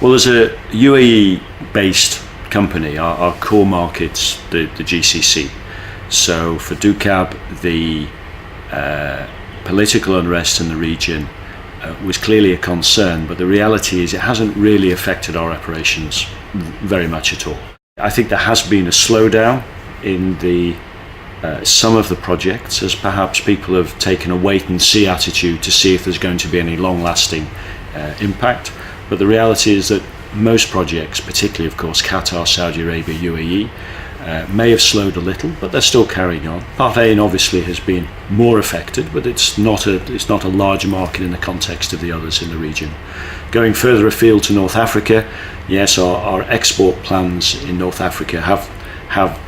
Well, as a UAE-based company, our core market's the GCC. So for Ducab, the political unrest in the region was clearly a concern, but the reality is it hasn't really affected our operations very much at all. I think there has been a slowdown in some of the projects, as perhaps people have taken a wait-and-see attitude to see if there's going to be any long-lasting impact. But the reality is that most projects, particularly of course Qatar, Saudi Arabia, UAE, may have slowed a little, but they're still carrying on. Bahrain obviously has been more affected, but it's not a large market in the context of the others in the region. Going further afield to North Africa, yes, our export plans in North Africa have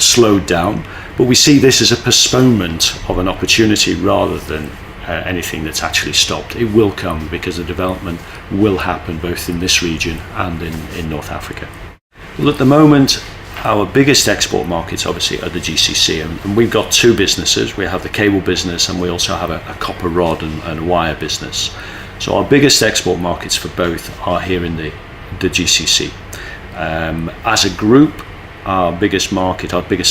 slowed down, but we see this as a postponement of an opportunity rather than anything that's actually stopped. It will come because the development will happen both in this region and in North Africa. Well, at the moment, our biggest export markets obviously are the GCC, and we've got two businesses. We have the cable business and we also have a copper rod and wire business. So our biggest export markets for both are here in the GCC. As a group, our biggest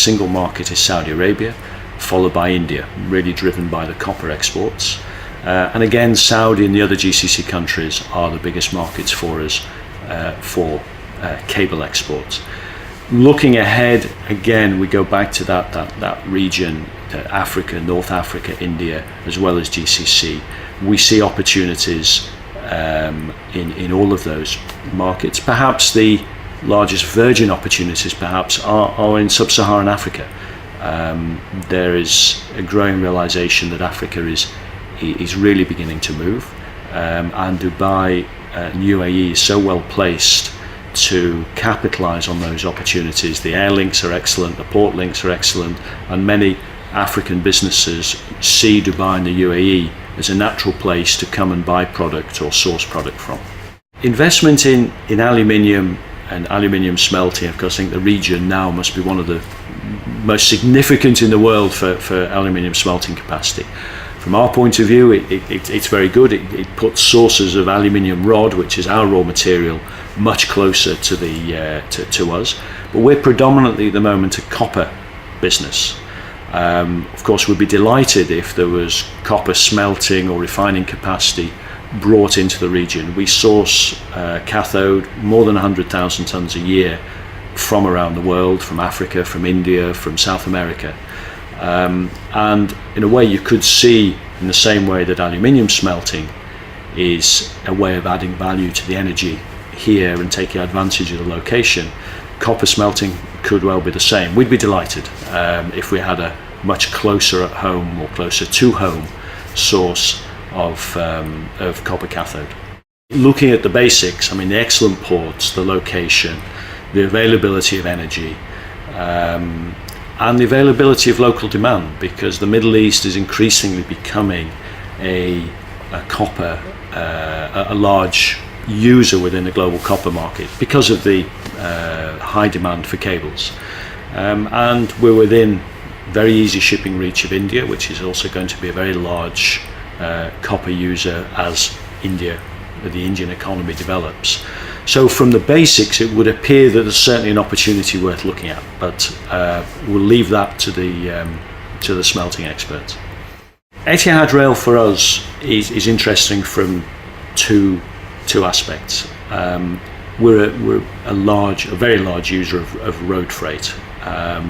single market is Saudi Arabia, followed by India, really driven by the copper exports. And again, Saudi and the other GCC countries are the biggest markets for us for cable exports. Looking ahead, again, we go back to that region, Africa, North Africa, India, as well as GCC. We see opportunities in all of those markets. Perhaps the largest virgin opportunities are in sub-Saharan Africa. There is a growing realization that Africa is really beginning to move, and Dubai and UAE is so well placed to capitalize on those opportunities. The air links are excellent, the port links are excellent, and many African businesses see Dubai and the UAE as a natural place to come and buy product or source product from. Investment in aluminium and aluminium smelting, of course, I think the region now must be one of the most significant in the world for aluminium smelting capacity. From our point of view, it's very good. It puts sources of aluminium rod, which is our raw material, much closer to us. But we're predominantly at the moment a copper business. Of course, we'd be delighted if there was copper smelting or refining capacity brought into the region. We source cathode more than 100,000 tons a year from around the world, from Africa, from India, from South America. And in a way you could see, in the same way that aluminium smelting is a way of adding value to the energy here and taking advantage of the location, copper smelting could well be the same. We'd be delighted if we had a much closer at home or closer to home source of copper cathode. Looking at the basics, I mean, the excellent ports, the location, the availability of energy, and the availability of local demand, because the Middle East is increasingly becoming a large user within the global copper market because of the high demand for cables. And we're within very easy shipping reach of India, which is also going to be a very large copper user as the Indian economy develops. So from the basics, it would appear that there's certainly an opportunity worth looking at, but we'll leave that to the smelting experts. Etihad Rail for us is interesting from two aspects. We're a very large user of road freight.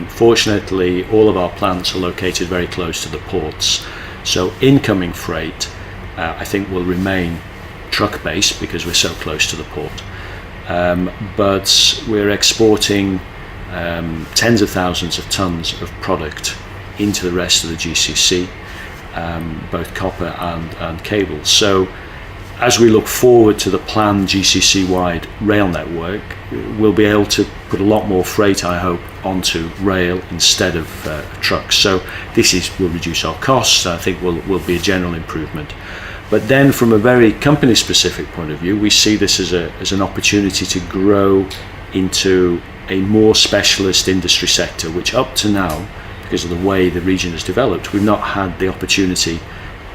Fortunately, all of our plants are located very close to the ports, so incoming freight I think will remain truck-based because we're so close to the port. But we're exporting tens of thousands of tons of product into the rest of the GCC, both copper and cables. So as we look forward to the planned GCC-wide rail network, we'll be able to put a lot more freight, I hope, onto rail instead of trucks. So this will reduce our costs. I think will be a general improvement. But then from a very company-specific point of view, we see this as an opportunity to grow into a more specialist industry sector, which up to now, because of the way the region has developed, we've not had the opportunity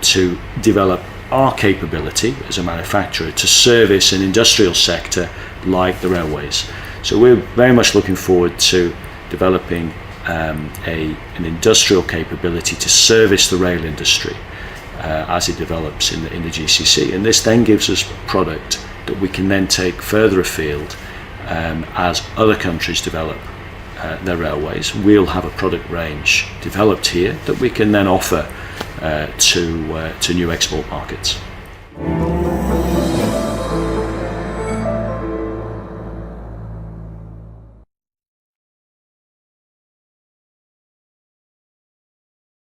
to develop our capability as a manufacturer to service an industrial sector like the railways. So we're very much looking forward to developing an industrial capability to service the rail industry as it develops in the GCC, and this then gives us product that we can then take further afield as other countries develop their railways. We'll have a product range developed here that we can then offer to new export markets.